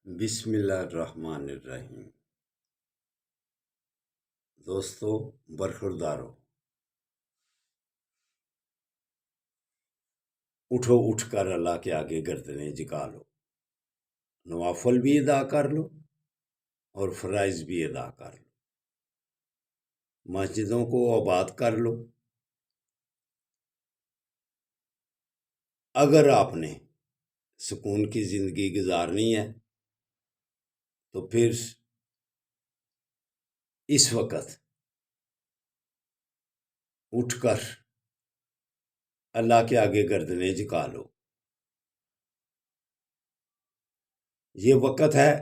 بسم اللہ الرحمن الرحیم۔ دوستو برخوردارو، اٹھو، اٹھ کر اللہ کے آگے گردنیں جھکا لو، نوافل بھی ادا کر لو اور فرائض بھی ادا کر لو، مسجدوں کو آباد کر لو۔ اگر آپ نے سکون کی زندگی گزارنی ہے تو پھر اس وقت اٹھ کر اللہ کے آگے گردنیں جھکا لو۔ یہ وقت ہے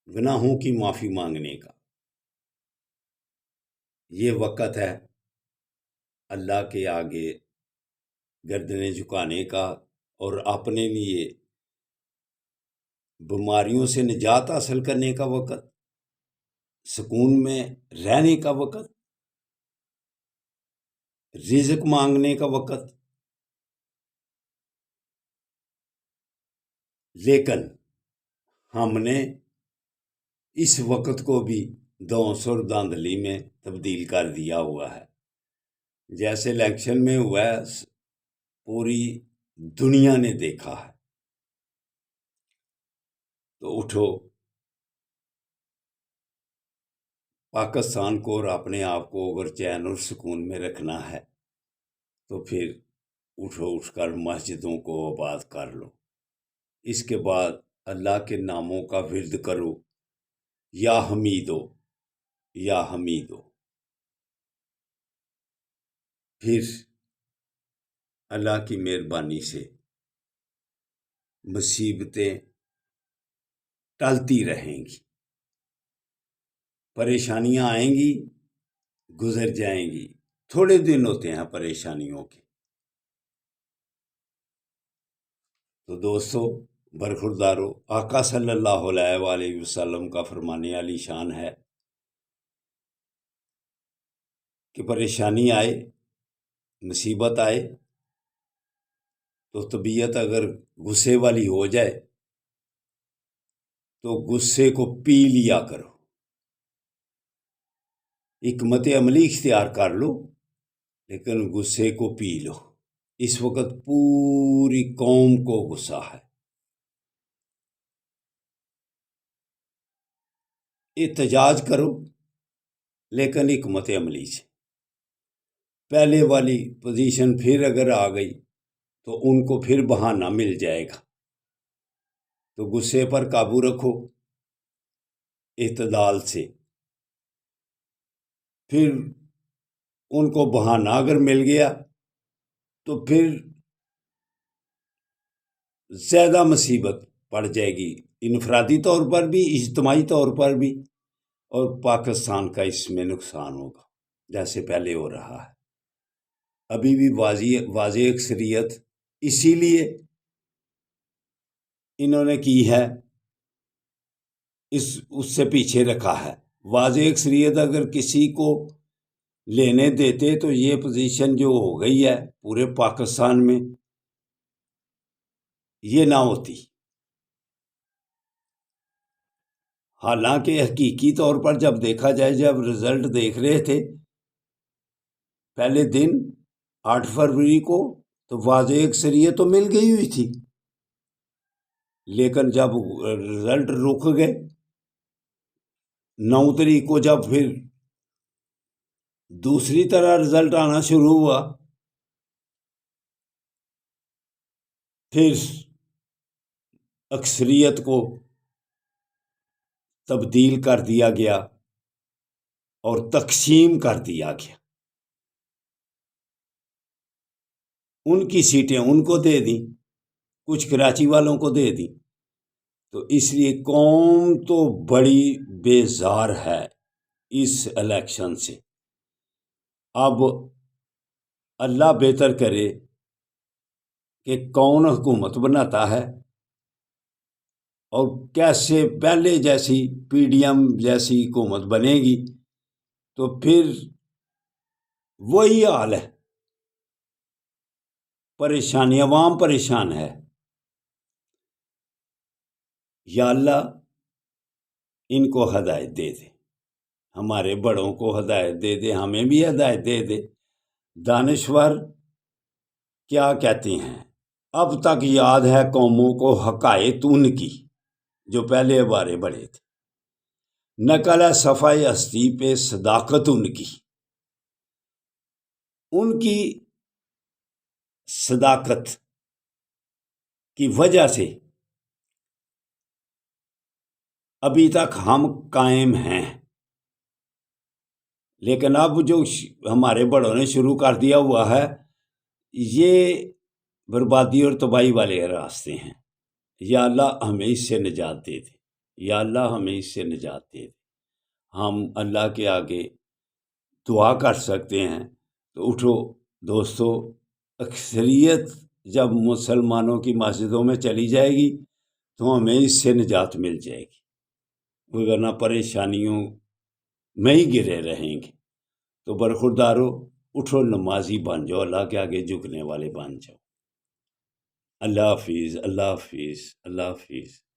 گناہوں کی معافی مانگنے کا، یہ وقت ہے اللہ کے آگے گردنیں جھکانے کا اور اپنے لیے بیماریوں سے نجات حاصل کرنے کا وقت، سکون میں رہنے کا وقت، رزق مانگنے کا وقت۔ لیکن ہم نے اس وقت کو بھی دونس اور دھاندلی میں تبدیل کر دیا ہوا ہے۔ جیسے الیکشن میں ہوا ہے، پوری دنیا نے دیکھا ہے۔ تو اٹھو، پاکستان کو اور اپنے آپ کو اگر چین اور سکون میں رکھنا ہے تو پھر اٹھو، اٹھ کر مسجدوں کو آباد کر لو۔ اس کے بعد اللہ کے ناموں کا ورد کرو، یا حمیدو یا حمیدو۔ پھر اللہ کی مہربانی سے مصیبتیں ٹلتی رہیں گی، پریشانیاں آئیں گی، گزر جائیں گی۔ تھوڑے دن ہوتے ہیں پریشانیوں کے۔ تو دوستو برخوردارو، آقا صلی اللہ علیہ وآلہ وسلم کا فرمان علی شان ہے کہ پریشانی آئے، مصیبت آئے تو طبیعت اگر غصے والی ہو جائے تو غصے کو پی لیا کرو، حکمت عملی اختیار کر لو، لیکن غصے کو پی لو۔ اس وقت پوری قوم کو غصہ ہے۔ احتجاج کرو لیکن حکمت عملی سے۔ پہلے والی پوزیشن پھر اگر آ گئی تو ان کو پھر بہانہ مل جائے گا۔ تو غصے پر قابو رکھو اعتدال سے۔ پھر ان کو بہانہ اگر مل گیا تو پھر زیادہ مصیبت پڑ جائے گی، انفرادی طور پر بھی، اجتماعی طور پر بھی، اور پاکستان کا اس میں نقصان ہوگا جیسے پہلے ہو رہا ہے۔ ابھی بھی واضح اکثریت اسی لیے انہوں نے کی ہے، اس سے پیچھے رکھا ہے۔ واضح اکثریت اگر کسی کو لینے دیتے تو یہ پوزیشن جو ہو گئی ہے پورے پاکستان میں یہ نہ ہوتی۔ حالانکہ حقیقی طور پر جب دیکھا جائے، جب رزلٹ دیکھ رہے تھے پہلے دن 8 فروری کو، تو واضح اکثریت تو مل گئی ہوئی تھی، لیکن جب رزلٹ رک گئے 9 تاریخ کو، جب پھر دوسری طرح رزلٹ آنا شروع ہوا، پھر اکثریت کو تبدیل کر دیا گیا اور تقسیم کر دیا گیا۔ ان کی سیٹیں ان کو دے دیں، کچھ کراچی والوں کو دے دیں۔ تو اس لیے قوم تو بڑی بیزار ہے اس الیکشن سے۔ اب اللہ بہتر کرے کہ کون حکومت بناتا ہے اور کیسے پہلے جیسی پی ڈی ایم جیسی حکومت بنے گی تو پھر وہی حال ہے، پریشانی، عوام پریشان ہے۔ یا اللہ ان کو ہدایت دے دے، ہمارے بڑوں کو ہدایت دے دے، ہمیں بھی ہدایت دے دے۔ دانشور کیا کہتے ہیں؟ اب تک یاد ہے قوموں کو حکایت ان کی جو پہلے ہمارے بڑے تھے، نقل ہے صفحۂ ہستی پہ صداقت ان کی صداقت کی وجہ سے ابھی تک ہم قائم ہیں۔ لیکن اب جو ہمارے بڑوں نے شروع کر دیا ہوا ہے، یہ بربادی اور تباہی والے راستے ہیں۔ یا اللہ ہمیں اس سے نجات دے دے، یا اللہ ہمیں اس سے نجات دے دے۔ ہم اللہ کے آگے دعا کر سکتے ہیں۔ تو اٹھو دوستو، اکثریت جب مسلمانوں کی مسجدوں میں چلی جائے گی تو ہمیں اس سے نجات مل جائے گی، ورنہ پریشانیوں میں ہی گرے رہیں گے۔ تو برخوردارو، اٹھو نمازی بن جاؤ، اللہ کے آگے جھکنے والے بن جاؤ۔ اللہ حافظ، اللہ حافظ، اللہ حافظ۔